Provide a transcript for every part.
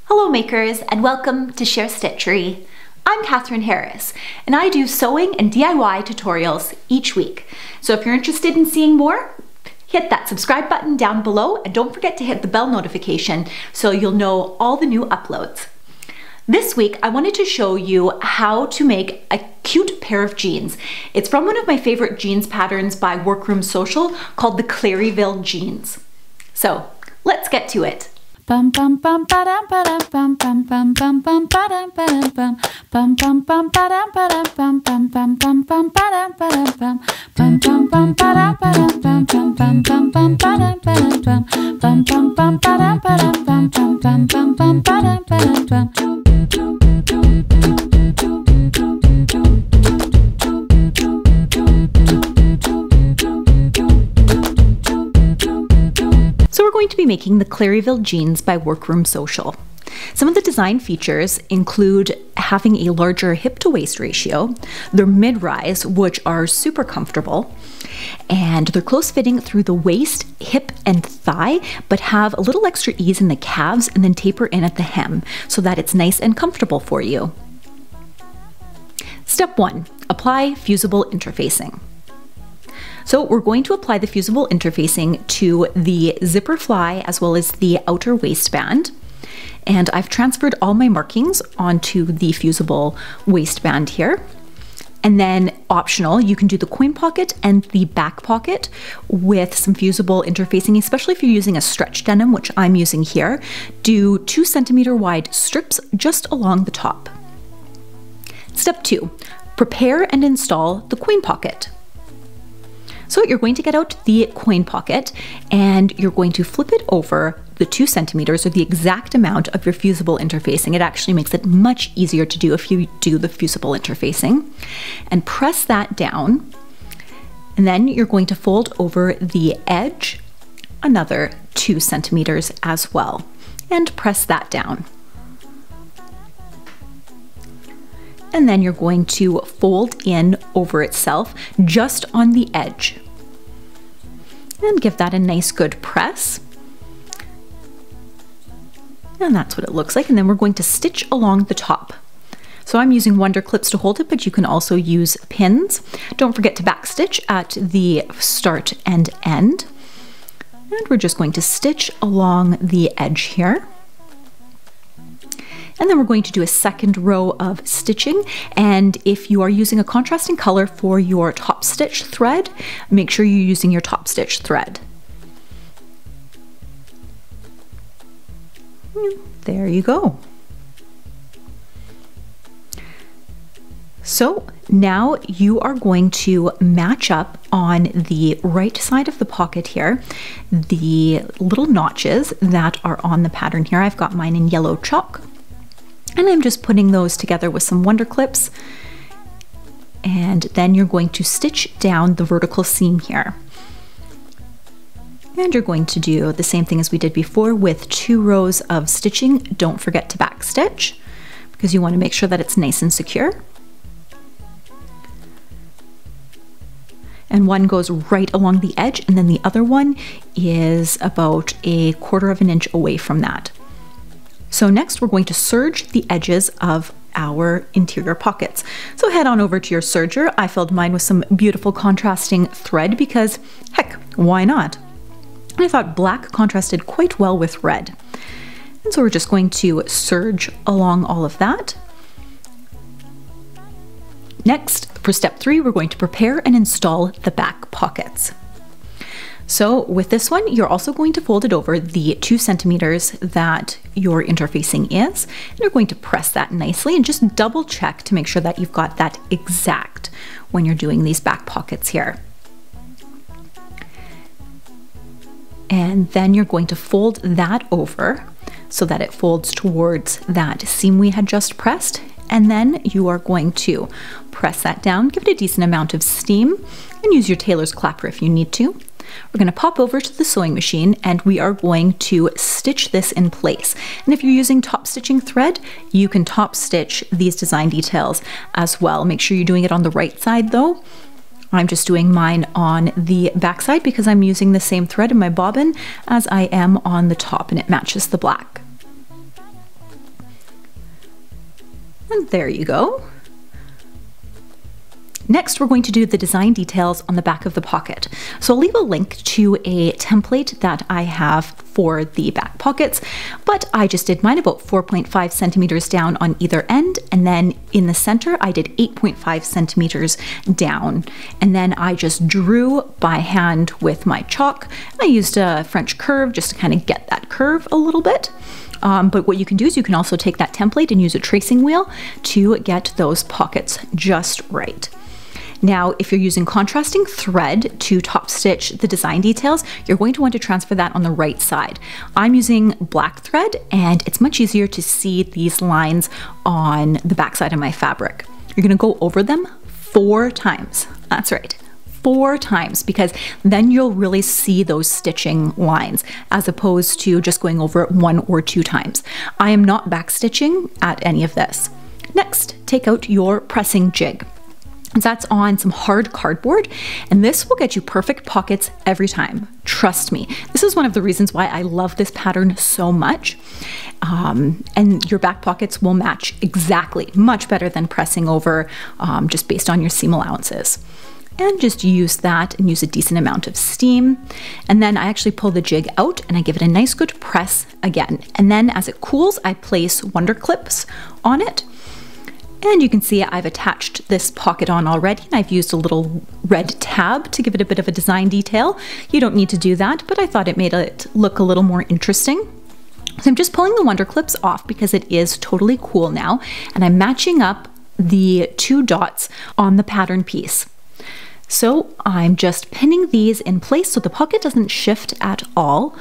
Hello makers, and welcome to Share Stitchery. I'm Catherine Harris, and I do sewing and DIY tutorials each week. So if you're interested in seeing more, hit that subscribe button down below and don't forget to hit the bell notification so you'll know all the new uploads. This week, I wanted to show you how to make a cute pair of jeans. It's from one of my favorite jeans patterns by Workroom Social called the Claryville jeans. So let's get to it. Bum bum bum ba-dum ba-dum bum bum bum bum bum ba-dum ba-dum bum bum bum bum ba-dum ba-dum bum bum bum bum bum ba-dum ba-dum bum bum bum bum ba-dum ba-dum bum bum bum bum bum ba-dum ba-dum bum bum bum bum ba-dum ba-dum bum bum bum bum bum ba-dum ba-dum bum. So we're going to be making the Claryville jeans by Workroom Social. Some of the design features include having a larger hip to waist ratio, they're mid-rise, which are super comfortable, and they're close fitting through the waist, hip, and thigh, but have a little extra ease in the calves and then taper in at the hem so that it's nice and comfortable for you. Step 1, apply fusible interfacing. So we're going to apply the fusible interfacing to the zipper fly as well as the outer waistband. And I've transferred all my markings onto the fusible waistband here. And then optional, you can do the coin pocket and the back pocket with some fusible interfacing, especially if you're using a stretch denim, which I'm using here. Do 2 centimeter wide strips just along the top. Step 2, prepare and install the coin pocket. So you're going to get out the coin pocket and you're going to flip it over the 2 centimeters or the exact amount of your fusible interfacing. It actually makes it much easier to do if you do the fusible interfacing. And press that down. And then you're going to fold over the edge another 2 centimeters as well. And press that down. And then you're going to fold in over itself just on the edge. And give that a nice good press. And that's what it looks like. And then we're going to stitch along the top. So I'm using Wonder Clips to hold it, but you can also use pins. Don't forget to backstitch at the start and end. And we're just going to stitch along the edge here. And then we're going to do a second row of stitching. And if you are using a contrasting color for your top stitch thread, make sure you're using your top stitch thread. There you go. So now you are going to match up on the right side of the pocket here, the little notches that are on the pattern here. I've got mine in yellow chalk. And I'm just putting those together with some Wonder Clips. And then you're going to stitch down the vertical seam here. And you're going to do the same thing as we did before with 2 rows of stitching. Don't forget to backstitch because you want to make sure that it's nice and secure. And one goes right along the edge and then the other one is about 1/4 inch away from that. So next we're going to serge the edges of our interior pockets. So head on over to your serger. I filled mine with some beautiful contrasting thread because heck, why not? And I thought black contrasted quite well with red. And so we're just going to serge along all of that. Next, for step 3, we're going to prepare and install the back pockets. So with this one, you're also going to fold it over the 2 centimeters that your interfacing is. And you're going to press that nicely and just double check to make sure that you've got that exact when you're doing these back pockets here. And then you're going to fold that over so that it folds towards that seam we had just pressed. And then you are going to press that down, give it a decent amount of steam, and use your tailor's clapper if you need to. We're going to pop over to the sewing machine and we are going to stitch this in place. And if you're using top stitching thread, you can top stitch these design details as well. Make sure you're doing it on the right side though. I'm just doing mine on the back side because I'm using the same thread in my bobbin as I am on the top and it matches the black. And there you go. Next, we're going to do the design details on the back of the pocket. So I'll leave a link to a template that I have for the back pockets, but I just did mine about 4.5 centimeters down on either end, and then in the center I did 8.5 centimeters down, and then I just drew by hand with my chalk. I used a French curve just to kind of get that curve a little bit. But what you can do is you can also take that template and use a tracing wheel to get those pockets just right. Now, if you're using contrasting thread to top stitch the design details, you're going to want to transfer that on the right side. I'm using black thread, and it's much easier to see these lines on the back side of my fabric. You're going to go over them 4 times. That's right. 4 times, because then you'll really see those stitching lines as opposed to just going over it 1 or 2 times. I am not back stitching at any of this. Next, take out your pressing jig. That's on some hard cardboard, and this will get you perfect pockets every time. Trust me, this is one of the reasons why I love this pattern so much. And your back pockets will match exactly, much better than pressing over just based on your seam allowances. And just use that and use a decent amount of steam. And then I actually pull the jig out and I give it a nice good press again. And then as it cools, I place wonder clips on it. And you can see I've attached this pocket on already, and I've used a little red tab to give it a bit of a design detail. You don't need to do that, but I thought it made it look a little more interesting. So I'm just pulling the wonder clips off because it is totally cool now, and I'm matching up the 2 dots on the pattern piece. So I'm just pinning these in place so the pocket doesn't shift at all.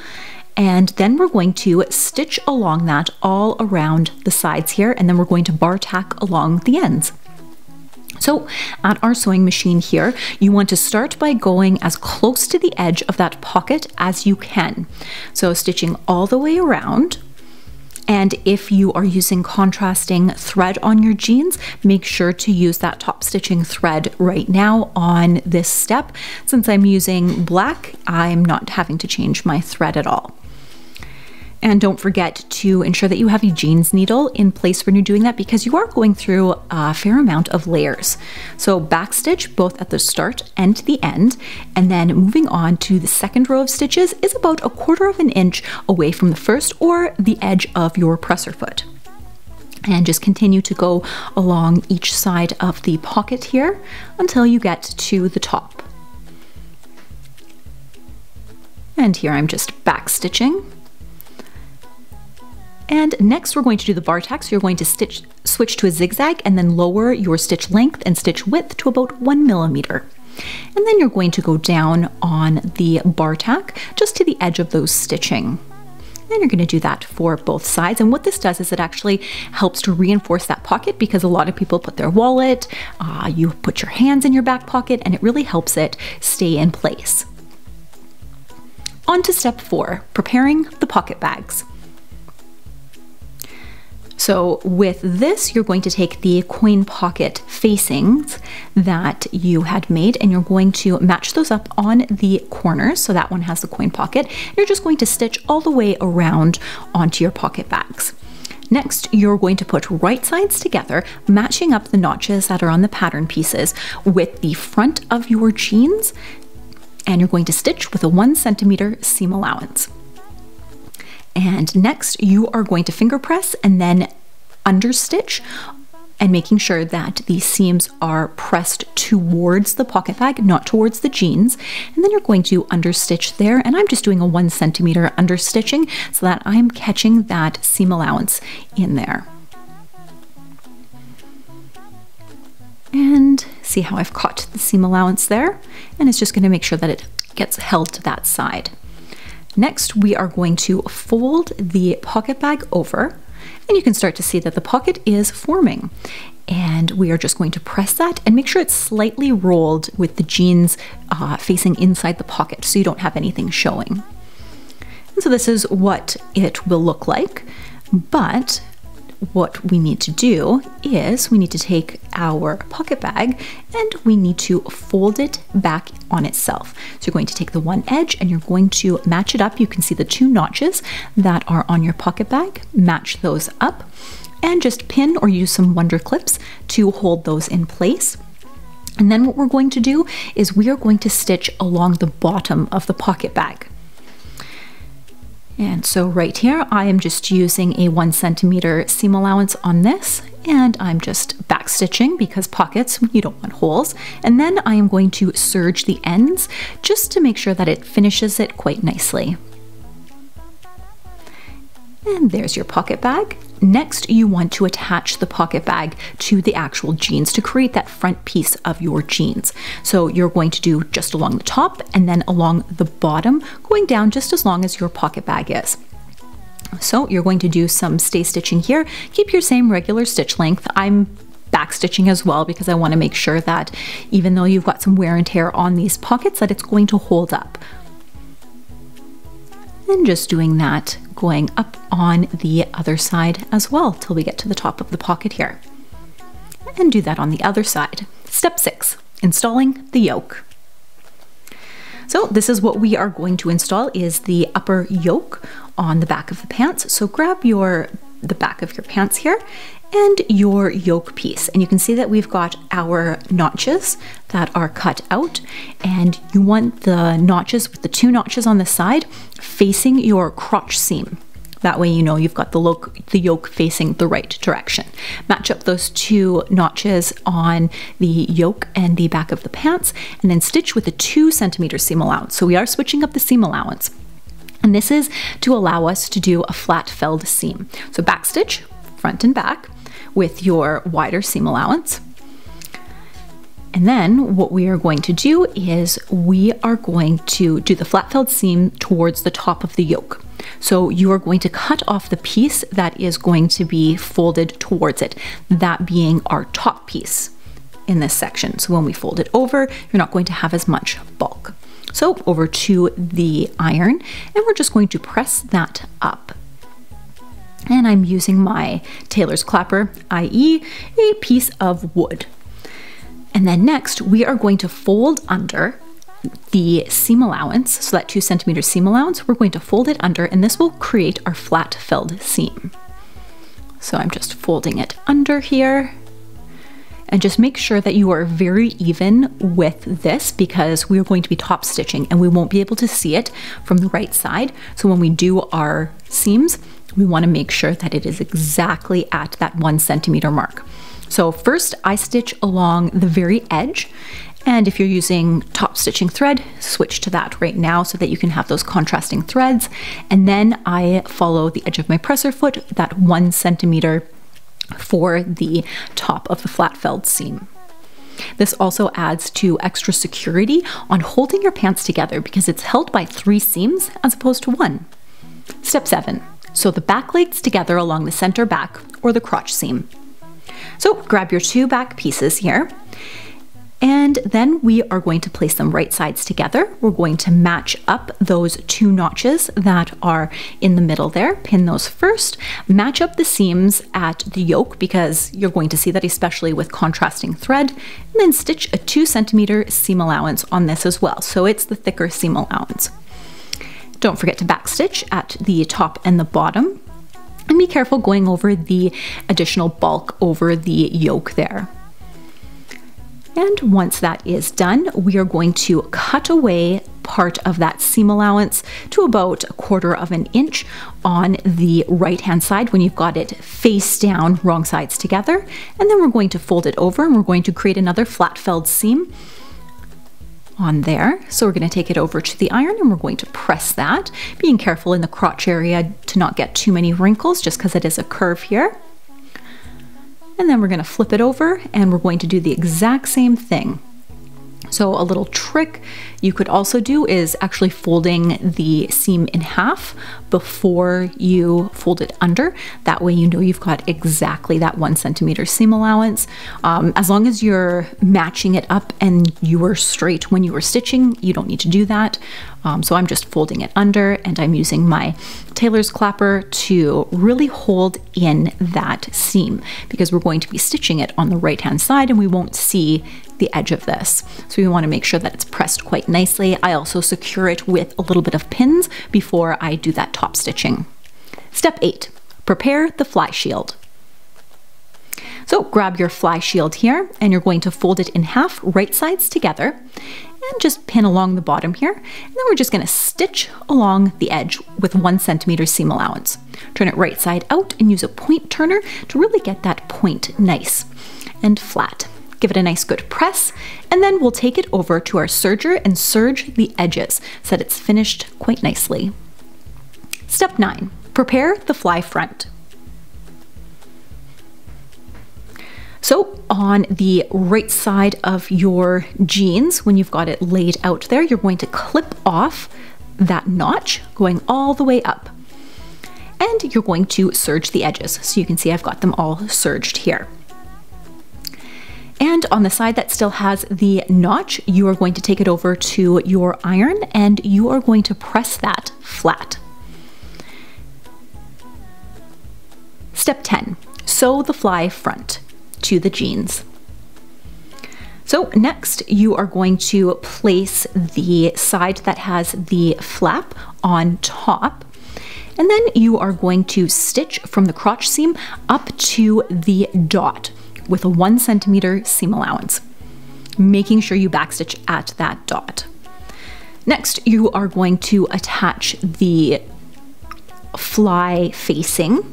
And then we're going to stitch along that all around the sides here, and then we're going to bar tack along the ends. So at our sewing machine here, you want to start by going as close to the edge of that pocket as you can. So stitching all the way around. And if you are using contrasting thread on your jeans, make sure to use that top stitching thread right now on this step. Since I'm using black, I'm not having to change my thread at all. And don't forget to ensure that you have a jeans needle in place when you're doing that, because you are going through a fair amount of layers. So backstitch both at the start and the end, and then moving on to the second row of stitches is about 1/4 of an inch away from the first or the edge of your presser foot. And just continue to go along each side of the pocket here until you get to the top. And here I'm just backstitching. And next we're going to do the bar tack. So you're going to switch to a zigzag and then lower your stitch length and stitch width to about 1 millimeter. And then you're going to go down on the bar tack just to the edge of those stitching. And you're going to do that for both sides. And what this does is it actually helps to reinforce that pocket, because a lot of people put their wallet, you put your hands in your back pocket, and it really helps it stay in place. On to step 4, preparing the pocket bags. So with this, you're going to take the coin pocket facings that you had made, and you're going to match those up on the corners. So that one has the coin pocket. You're just going to stitch all the way around onto your pocket bags. Next, you're going to put right sides together, matching up the notches that are on the pattern pieces with the front of your jeans, and you're going to stitch with a 1 centimeter seam allowance. And next you are going to finger press and then understitch, and making sure that the seams are pressed towards the pocket bag, not towards the jeans. And then you're going to understitch there, and I'm just doing a 1 centimeter understitching so that I'm catching that seam allowance in there. And see how I've caught the seam allowance there, and it's just going to make sure that it gets held to that side. Next, we are going to fold the pocket bag over, and you can start to see that the pocket is forming. And we are just going to press that and make sure it's slightly rolled with the jeans facing inside the pocket so you don't have anything showing. And so this is what it will look like, but what we need to do is we need to take our pocket bag and we need to fold it back on itself. So you're going to take the one edge and you're going to match it up. You can see the 2 notches that are on your pocket bag. Match those up and just pin or use some Wonder clips to hold those in place. And then what we're going to do is we are going to stitch along the bottom of the pocket bag. And so right here, I am just using a 1 centimeter seam allowance on this, and I'm just back stitching because pockets, you don't want holes. And then I am going to serge the ends just to make sure that it finishes it quite nicely. And there's your pocket bag. Next, you want to attach the pocket bag to the actual jeans to create that front piece of your jeans. So you're going to do just along the top and then along the bottom, going down just as long as your pocket bag is. So you're going to do some stay stitching here. Keep your same regular stitch length. I'm back stitching as well because I want to make sure that even though you've got some wear and tear on these pockets, that it's going to hold up. And just doing that, going up on the other side as well till we get to the top of the pocket here. And do that on the other side. Step 6, installing the yoke. So this is what we are going to install, is the upper yoke on the back of the pants. So grab the back of your pants here and your yoke piece. And you can see that we've got our notches that are cut out, and you want the notches with the 2 notches on the side facing your crotch seam. That way you know you've got the yoke facing the right direction. Match up those 2 notches on the yoke and the back of the pants, and then stitch with a 2 centimeter seam allowance. So we are switching up the seam allowance. And this is to allow us to do a flat felled seam. So back stitch, front and back, with your wider seam allowance. And then what we are going to do is we are going to do the flat felled seam towards the top of the yoke. So you are going to cut off the piece that is going to be folded towards it, that being our top piece in this section. So when we fold it over, you're not going to have as much bulk. So over to the iron, and we're just going to press that up. And I'm using my tailor's clapper, i.e. a piece of wood. And then next, we are going to fold under the seam allowance. So that 2 centimeter seam allowance, we're going to fold it under, and this will create our flat felled seam. So I'm just folding it under here. And just make sure that you are very even with this, because we're going to be top stitching and we won't be able to see it from the right side. So when we do our seams, we want to make sure that it is exactly at that 1 centimeter mark. So first I stitch along the very edge, and if you're using top stitching thread, switch to that right now so that you can have those contrasting threads. And then I follow the edge of my presser foot, that 1 centimeter for the top of the flat felled seam. This also adds to extra security on holding your pants together because it's held by 3 seams as opposed to 1. Step 7. Sew the back legs together along the center back or the crotch seam. So grab your 2 back pieces here, and then we are going to place them right sides together. We're going to match up those 2 notches that are in the middle there, pin those first, match up the seams at the yoke because you're going to see that especially with contrasting thread, and then stitch a 2 centimeter seam allowance on this as well. So it's the thicker seam allowance. Don't forget to backstitch at the top and the bottom, and be careful going over the additional bulk over the yoke there. And once that is done, we are going to cut away part of that seam allowance to about 1/4 inch on the right hand side when you've got it face down, wrong sides together. And then we're going to fold it over and we're going to create another flat felled seam on there. So we're going to take it over to the iron and we're going to press that, being careful in the crotch area to not get too many wrinkles just because it is a curve here. And then we're going to flip it over and we're going to do the exact same thing. So a little trick you could also do is actually folding the seam in half before you fold it under. That way you know you've got exactly that 1 centimeter seam allowance. As long as you're matching it up and you were straight when you were stitching, you don't need to do that. So I'm just folding it under, and I'm using my tailor's clapper to really hold in that seam, because we're going to be stitching it on the right hand side and we won't see the edge of this. So we want to make sure that it's pressed quite nicely. I also secure it with a little bit of pins before I do that top stitching. Step 8, prepare the fly shield. So grab your fly shield here, and you're going to fold it in half, right sides together, and just pin along the bottom here. And then we're just going to stitch along the edge with 1 centimeter seam allowance. Turn it right side out and use a point turner to really get that point nice and flat. Give it a nice good press, and then we'll take it over to our serger and serge the edges so that it's finished quite nicely. Step 9, prepare the fly front. So on the right side of your jeans, when you've got it laid out there, you're going to clip off that notch going all the way up. And you're going to serge the edges. So you can see I've got them all serged here. And on the side that still has the notch, you are going to take it over to your iron and you are going to press that flat. Step 10, sew the fly front to the jeans. So next you are going to place the side that has the flap on top, and then you are going to stitch from the crotch seam up to the dot with a 1 centimeter seam allowance, making sure you backstitch at that dot. Next you are going to attach the fly facing,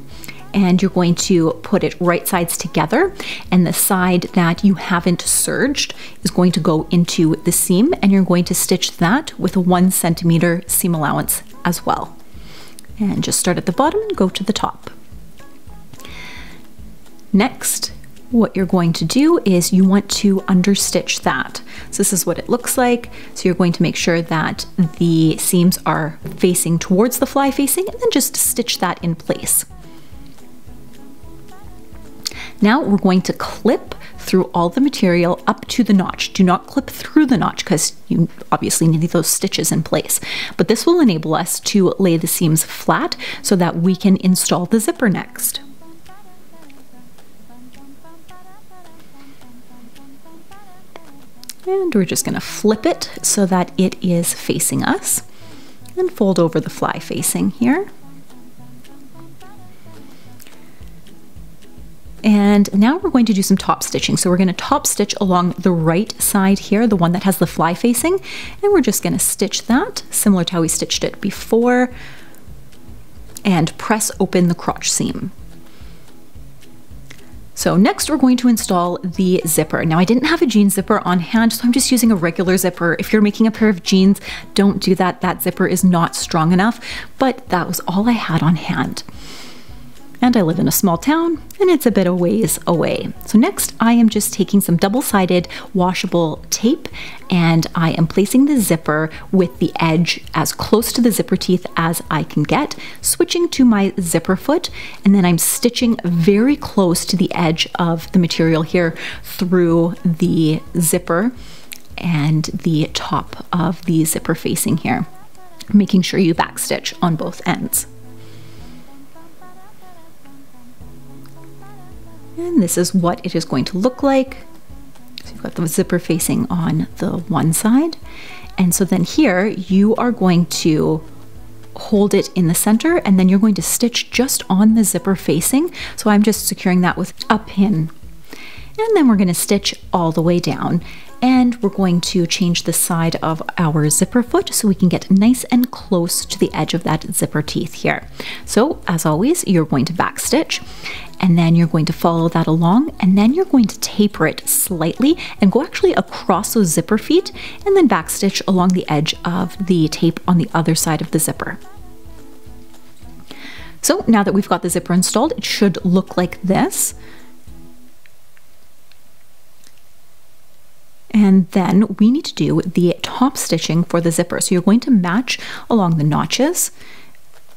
and you're going to put it right sides together, and the side that you haven't serged is going to go into the seam, and you're going to stitch that with a 1 centimeter seam allowance as well. And just start at the bottom and go to the top. Next, what you're going to do is you want to understitch that. So this is what it looks like. So you're going to make sure that the seams are facing towards the fly facing, and then just stitch that in place. Now we're going to clip through all the material up to the notch. Do not clip through the notch because you obviously need those stitches in place. But this will enable us to lay the seams flat so that we can install the zipper next. And we're just going to flip it so that it is facing us and fold over the fly facing here. And now we're going to do some top stitching. So we're going to top stitch along the right side here, the one that has the fly facing, and we're just going to stitch that similar to how we stitched it before and press open the crotch seam. So next we're going to install the zipper. Now I didn't have a jean zipper on hand, so I'm just using a regular zipper. If you're making a pair of jeans, don't do that. That zipper is not strong enough, but that was all I had on hand. And I live in a small town, and it's a bit of ways away. So next I am just taking some double-sided washable tape, and I am placing the zipper with the edge as close to the zipper teeth as I can get, switching to my zipper foot, and then I'm stitching very close to the edge of the material here through the zipper and the top of the zipper facing here, making sure you backstitch on both ends. And this is what it is going to look like. So you've got the zipper facing on the one side. And so then here you are going to hold it in the center, and then you're going to stitch just on the zipper facing. So I'm just securing that with a pin. And then we're going to stitch all the way down. And we're going to change the side of our zipper foot so we can get nice and close to the edge of that zipper teeth here. So as always, you're going to backstitch, and then you're going to follow that along, and then you're going to taper it slightly and go actually across those zipper feet, and then backstitch along the edge of the tape on the other side of the zipper. So now that we've got the zipper installed, it should look like this. And then we need to do the top stitching for the zipper. So you're going to match along the notches,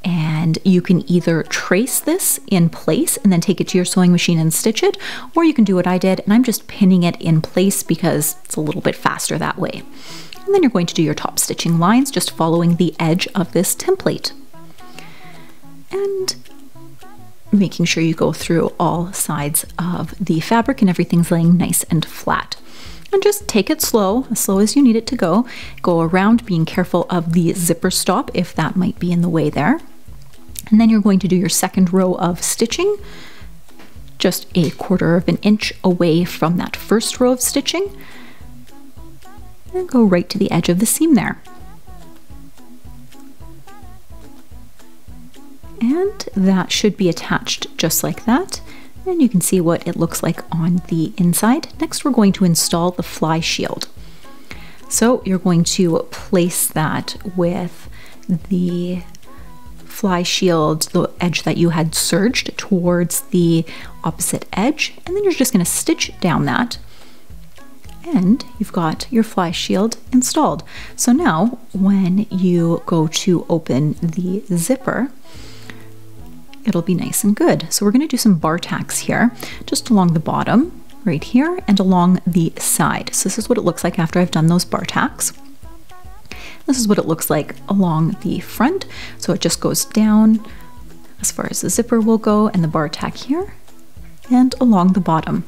and you can either trace this in place and then take it to your sewing machine and stitch it, or you can do what I did, and I'm just pinning it in place because it's a little bit faster that way. And then you're going to do your top stitching lines, just following the edge of this template. And making sure you go through all sides of the fabric and everything's laying nice and flat. And just take it slow, as slow as you need it to go. Go around, being careful of the zipper stop if that might be in the way there. And then you're going to do your second row of stitching, just 1/4 of an inch away from that first row of stitching. And go right to the edge of the seam there. And that should be attached just like that. And you can see what it looks like on the inside. Next, we're going to install the fly shield. So you're going to place that with the fly shield, the edge that you had serged, towards the opposite edge. And then you're just going to stitch down that. And you've got your fly shield installed. So now when you go to open the zipper, it'll be nice and good. So we're going to do some bar tacks here, just along the bottom, right here, and along the side. So this is what it looks like after I've done those bar tacks. This is what it looks like along the front. So it just goes down as far as the zipper will go, and the bar tack here, and along the bottom.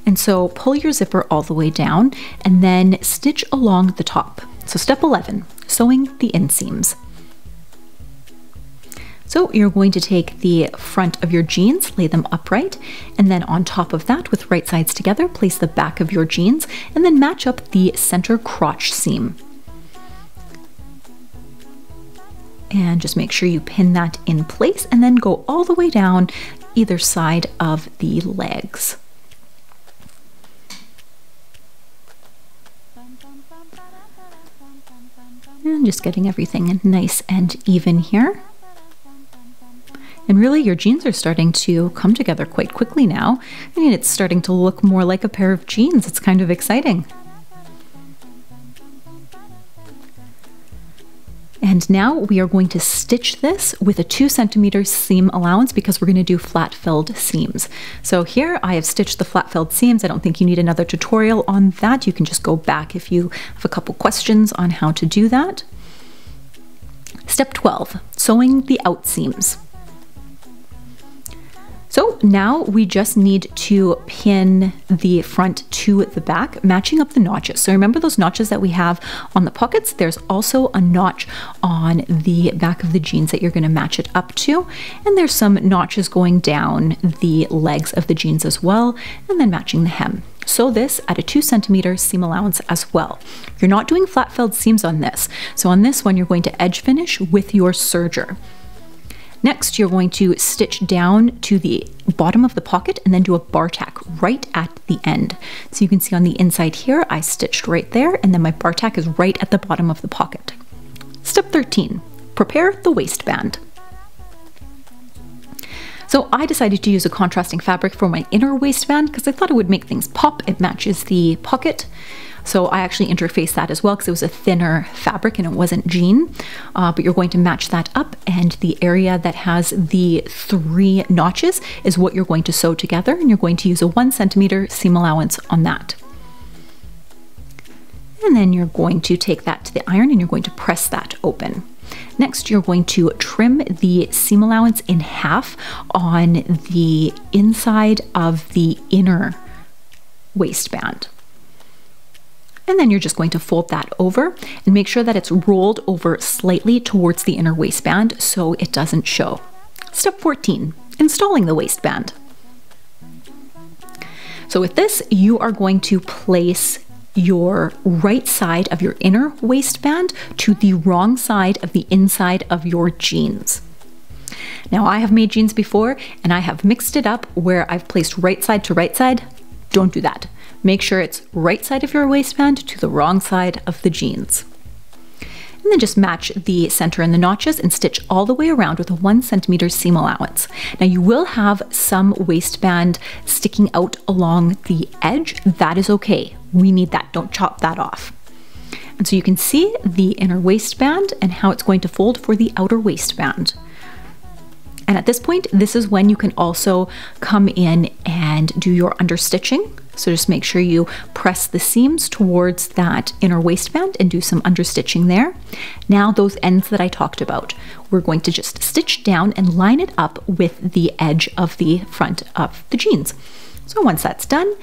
And so pull your zipper all the way down and then stitch along the top. So step 11, sewing the inseams. So you're going to take the front of your jeans, lay them upright, and then on top of that, with right sides together, place the back of your jeans, and then match up the center crotch seam. And just make sure you pin that in place, and then go all the way down either side of the legs. And just getting everything nice and even here. And really, your jeans are starting to come together quite quickly now. I mean, it's starting to look more like a pair of jeans. It's kind of exciting. And now we are going to stitch this with a 2 centimeter seam allowance because we're going to do flat filled seams. So here I have stitched the flat filled seams. I don't think you need another tutorial on that. You can just go back if you have a couple questions on how to do that. Step 12, sewing the out seams. So now we just need to pin the front to the back, matching up the notches. So remember those notches that we have on the pockets? There's also a notch on the back of the jeans that you're going to match it up to. And there's some notches going down the legs of the jeans as well, and then matching the hem. Sew this at a 2 centimeter seam allowance as well. You're not doing flat filled seams on this. So on this one, you're going to edge finish with your serger. Next, you're going to stitch down to the bottom of the pocket and then do a bar tack right at the end. So you can see on the inside here, I stitched right there, and then my bar tack is right at the bottom of the pocket. Step 13, prepare the waistband. So I decided to use a contrasting fabric for my inner waistband because I thought it would make things pop. It matches the pocket. So I actually interfaced that as well because it was a thinner fabric and it wasn't jean. But you're going to match that up, and the area that has the 3 notches is what you're going to sew together, and you're going to use a 1 centimeter seam allowance on that. And then you're going to take that to the iron and you're going to press that open. Next, you're going to trim the seam allowance in half on the inside of the inner waistband. And then you're just going to fold that over and make sure that it's rolled over slightly towards the inner waistband so it doesn't show. Step 14, installing the waistband. So with this, you are going to place your right side of your inner waistband to the wrong side of the inside of your jeans. Now, I have made jeans before and I have mixed it up where I've placed right side to right side. Don't do that. Make sure it's right side of your waistband to the wrong side of the jeans. And then just match the center and the notches and stitch all the way around with a 1 centimeter seam allowance. Now you will have some waistband sticking out along the edge. That is okay. We need that. Don't chop that off. And so you can see the inner waistband and how it's going to fold for the outer waistband. And at this point, this is when you can also come in and do your understitching. So just make sure you press the seams towards that inner waistband and do some understitching there. Now those ends that I talked about, we're going to just stitch down and line it up with the edge of the front of the jeans. So once that's done,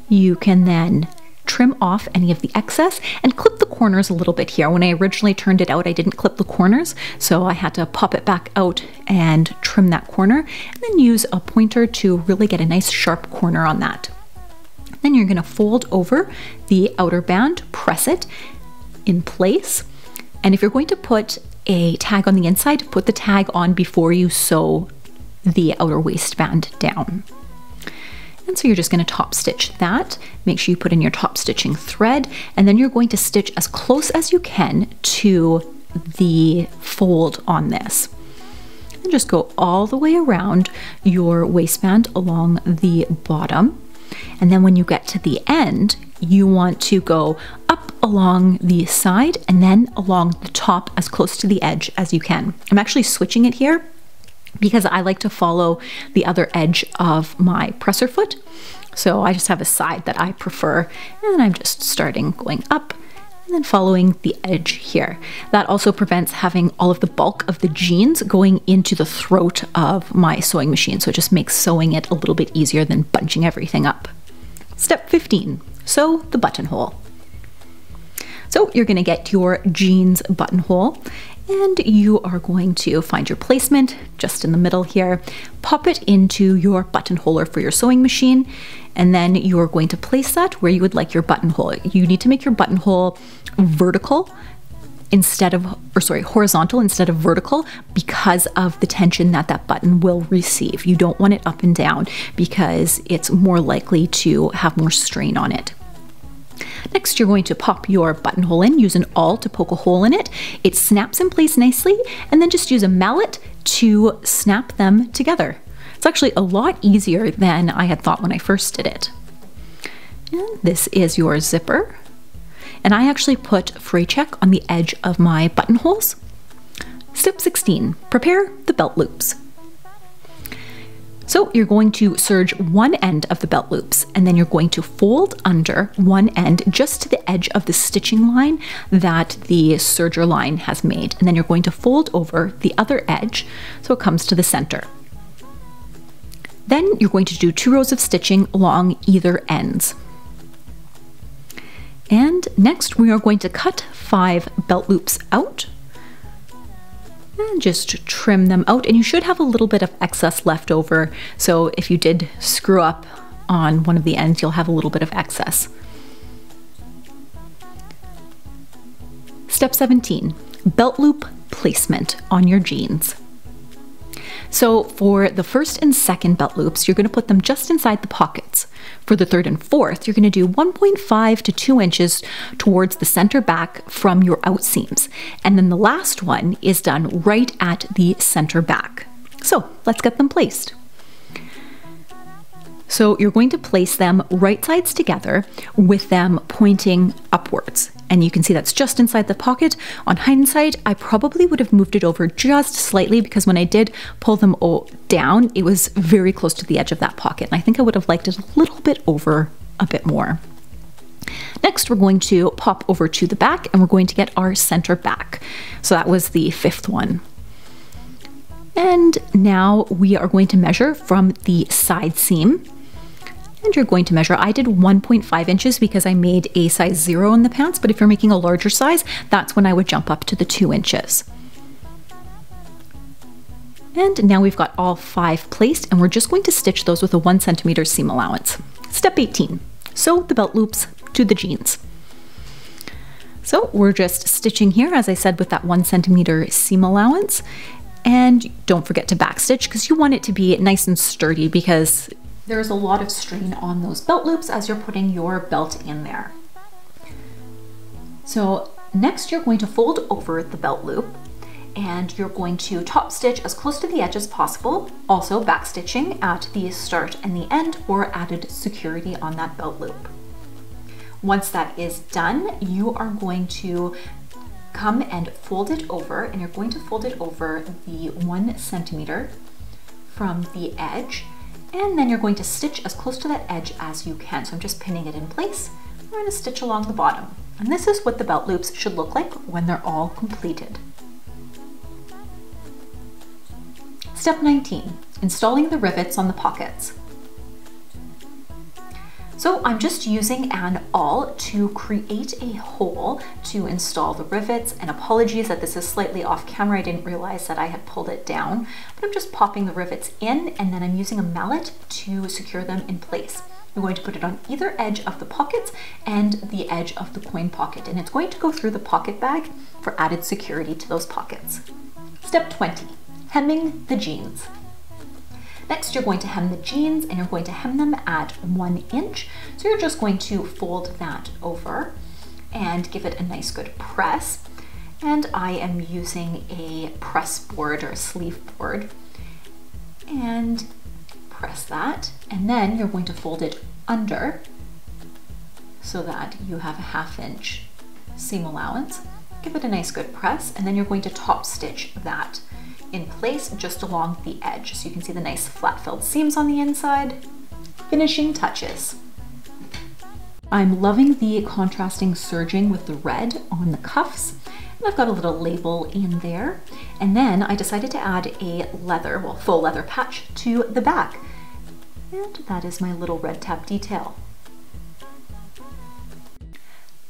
you can then trim off any of the excess and clip the corners a little bit here. When I originally turned it out, I didn't clip the corners, so I had to pop it back out and trim that corner, and then use a pointer to really get a nice sharp corner on that. Then you're going to fold over the outer band, press it in place, and if you're going to put a tag on the inside, put the tag on before you sew the outer waistband down. And so you're just going to top stitch that. Make sure you put in your top stitching thread, and then you're going to stitch as close as you can to the fold on this. And just go all the way around your waistband along the bottom. And then when you get to the end, you want to go up along the side and then along the top as close to the edge as you can. I'm actually switching it here because I like to follow the other edge of my presser foot. So I just have a side that I prefer, and I'm just starting going up and then following the edge here. That also prevents having all of the bulk of the jeans going into the throat of my sewing machine, so it just makes sewing it a little bit easier than bunching everything up. Step 15, sew the buttonhole. So you're going to get your jeans buttonhole, and you are going to find your placement just in the middle here, pop it into your buttonholer for your sewing machine, and then you are going to place that where you would like your buttonhole. You need to make your buttonhole vertical instead of, or sorry, horizontal instead of vertical, because of the tension that that button will receive. You don't want it up and down because it's more likely to have more strain on it. Next, you're going to pop your buttonhole in, use an awl to poke a hole in it. It snaps in place nicely, and then just use a mallet to snap them together. It's actually a lot easier than I had thought when I first did it. And this is your zipper. And I actually put fray check on the edge of my buttonholes. Step 16, prepare the belt loops. So you're going to serge one end of the belt loops, and then you're going to fold under one end just to the edge of the stitching line that the serger line has made. And then you're going to fold over the other edge so it comes to the center. Then you're going to do 2 rows of stitching along either ends. And next we are going to cut 5 belt loops out and just trim them out, and you should have a little bit of excess left over, so if you did screw up on one of the ends, you'll have a little bit of excess. Step 17, belt loop placement on your jeans. So for the first and second belt loops, you're going to put them just inside the pockets. For the third and fourth, you're going to do 1.5 to 2 inches towards the center back from your outseams. And then the last one is done right at the center back. So let's get them placed. So you're going to place them right sides together with them pointing upwards. And you can see that's just inside the pocket. On hindsight, I probably would have moved it over just slightly because when I did pull them down, it was very close to the edge of that pocket. And I think I would have liked it a little bit over a bit more. Next, we're going to pop over to the back and we're going to get our center back. So that was the 5th one. And now we are going to measure from the side seam. And you're going to measure, I did 1.5 inches because I made a size 0 in the pants, but if you're making a larger size, that's when I would jump up to the 2 inches. And now we've got all 5 placed, and we're just going to stitch those with a 1 centimeter seam allowance. Step 18, sew the belt loops to the jeans. So we're just stitching here, as I said, with that 1 centimeter seam allowance. And don't forget to backstitch because you want it to be nice and sturdy because there's a lot of strain on those belt loops as you're putting your belt in there. So next you're going to fold over the belt loop and you're going to top stitch as close to the edge as possible, also back stitching at the start and the end for added security on that belt loop. Once that is done, you are going to come and fold it over, and you're going to fold it over the 1 centimeter from the edge. And then you're going to stitch as close to that edge as you can. So I'm just pinning it in place. We're going to stitch along the bottom. And this is what the belt loops should look like when they're all completed. Step 19, installing the rivets on the pockets. So I'm just using an awl to create a hole to install the rivets, and apologies that this is slightly off camera. I didn't realize that I had pulled it down, but I'm just popping the rivets in, and then I'm using a mallet to secure them in place. I'm going to put it on either edge of the pockets and the edge of the coin pocket, and it's going to go through the pocket bag for added security to those pockets. Step 20, hemming the jeans. Next, you're going to hem the jeans, and you're going to hem them at 1 inch. So you're just going to fold that over and give it a nice good press. And I am using a press board or a sleeve board, and press that. And then you're going to fold it under so that you have a 1/2 inch seam allowance. Give it a nice good press, and then you're going to top stitch that in place just along the edge. So you can see the nice flat filled seams on the inside. Finishing touches. I'm loving the contrasting serging with the red on the cuffs. And I've got a little label in there. And then I decided to add a leather, well, faux leather patch to the back. And that is my little red tab detail.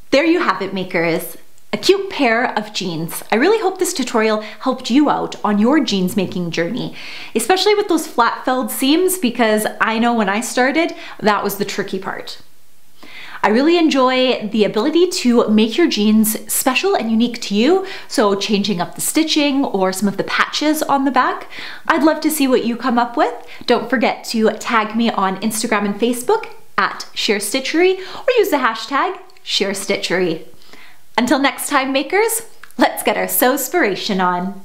There you have it, makers. A cute pair of jeans. I really hope this tutorial helped you out on your jeans making journey, especially with those flat filled seams, because I know when I started, that was the tricky part. I really enjoy the ability to make your jeans special and unique to you, so changing up the stitching or some of the patches on the back. I'd love to see what you come up with. Don't forget to tag me on Instagram and Facebook at ShareStitchery, or use the hashtag ShareStitchery. Until next time, makers, let's get our sewspiration on.